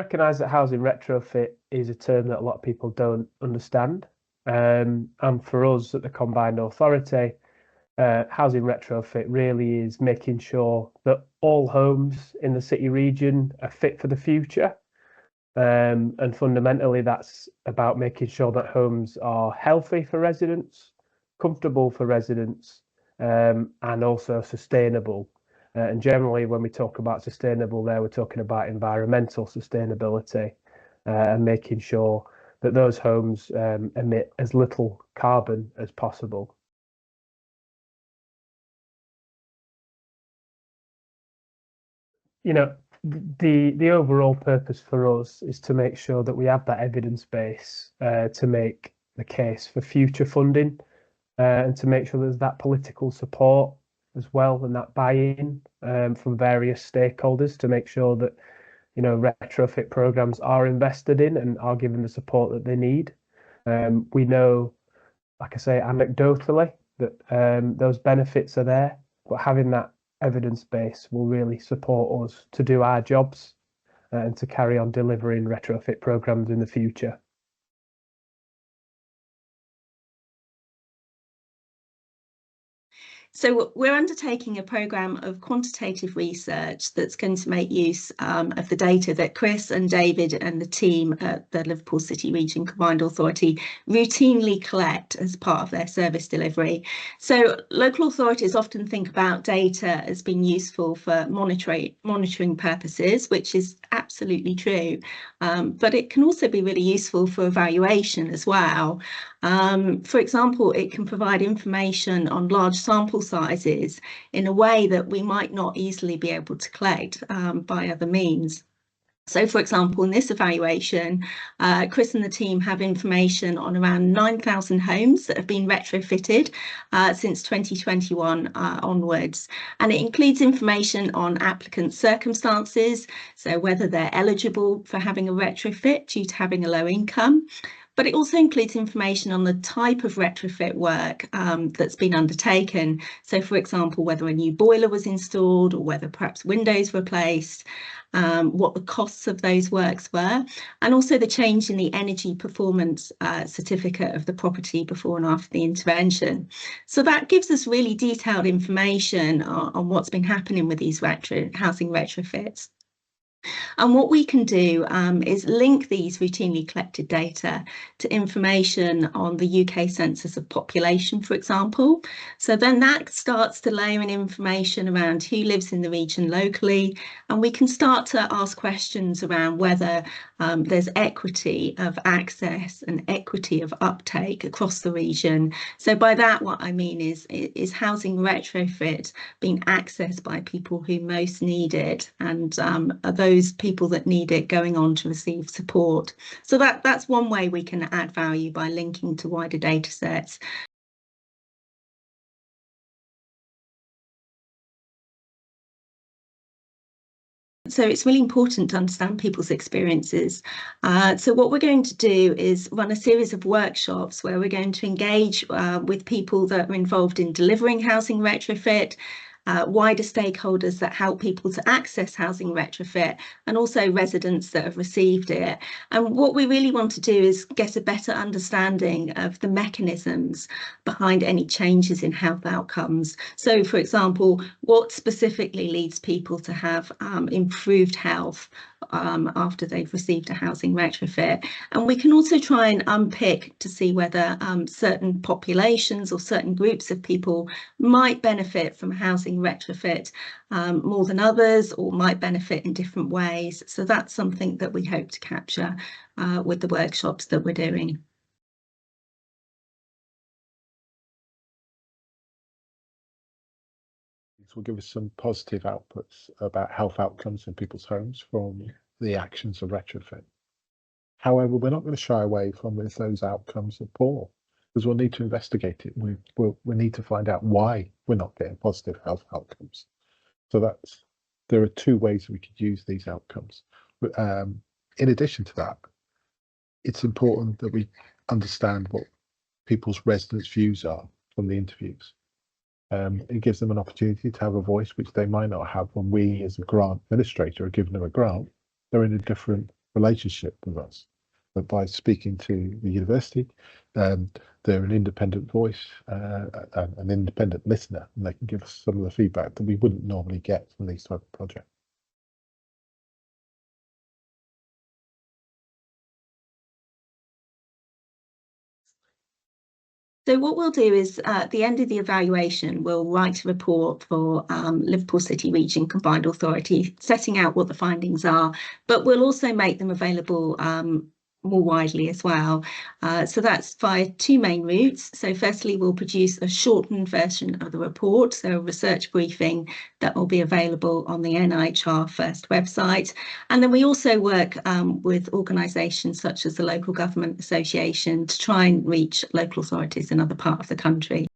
recognise that housing retrofit is a term that a lot of people don't understand. And for us at the Combined Authority, housing retrofit really is making sure that all homes in the city region are fit for the future. And fundamentally, that's about making sure that homes are healthy for residents, comfortable for residents, and also sustainable. And generally, when we talk about sustainable there, we're talking about environmental sustainability and making sure that those homes emit as little carbon as possible. You know, the overall purpose for us is to make sure that we have that evidence base to make the case for future funding and to make sure there's that political support as well and that buy-in from various stakeholders to make sure that retrofit programs are invested in and are given the support that they need. We know, like I say, anecdotally that those benefits are there, but having that evidence base will really support us to do our jobs and to carry on delivering retrofit programs in the future. So we're undertaking a programme of quantitative research that's going to make use of the data that Chris and David and the team at the Liverpool City Region Combined Authority routinely collect as part of their service delivery. So local authorities often think about data as being useful for monitoring purposes, which is absolutely true, but it can also be really useful for evaluation as well. For example, it can provide information on large sample sizes in a way that we might not easily be able to collect by other means. So, for example, in this evaluation, Chris and the team have information on around 9,000 homes that have been retrofitted since 2021 onwards. And it includes information on applicants' circumstances, so whether they're eligible for having a retrofit due to having a low income. But it also includes information on the type of retrofit work that's been undertaken. So, for example, whether a new boiler was installed or whether perhaps windows were replaced, what the costs of those works were, and also the change in the energy performance certificate of the property before and after the intervention. So that gives us really detailed information on what's been happening with these housing retrofits. And what we can do is link these routinely collected data to information on the UK Census of Population, for example. So then that starts to layer in information around who lives in the region locally, and we can start to ask questions around whether there's equity of access and equity of uptake across the region. So by that, what I mean is housing retrofit being accessed by people who most need it, and are those people that need it going on to receive support. So that's one way we can add value, by linking to wider data sets. So it's really important to understand people's experiences. So what we're going to do is run a series of workshops where we're going to engage with people that are involved in delivering housing retrofit, wider stakeholders that help people to access housing retrofit, and also residents that have received it. And what we really want to do is get a better understanding of the mechanisms behind any changes in health outcomes. So, for example, what specifically leads people to have improved health after they've received a housing retrofit. And we can also try and unpick to see whether certain populations or certain groups of people might benefit from housing retrofit more than others, or might benefit in different ways. So that's something that we hope to capture with the workshops that we're doing. Will give us some positive outputs about health outcomes in people's homes from the actions of retrofit. However, we're not going to shy away from if those outcomes are poor, because we'll need to investigate it. We need to find out why we're not getting positive health outcomes. So there are two ways we could use these outcomes. In addition to that, it's important that we understand what people's residents' views are from the interviews. It gives them an opportunity to have a voice which they might not have when we, as a grant administrator, are giving them a grant. They're in a different relationship with us. But by speaking to the university, they're an independent voice, an independent listener, and they can give us some of the feedback that we wouldn't normally get from these type of projects. So what we'll do is at the end of the evaluation, we'll write a report for Liverpool City Region Combined Authority, setting out what the findings are, but we'll also make them available more widely as well. So that's via two main routes. So firstly, we'll produce a shortened version of the report, so a research briefing that will be available on the NIHR First website. And then we also work with organisations such as the Local Government Association to try and reach local authorities in other parts of the country.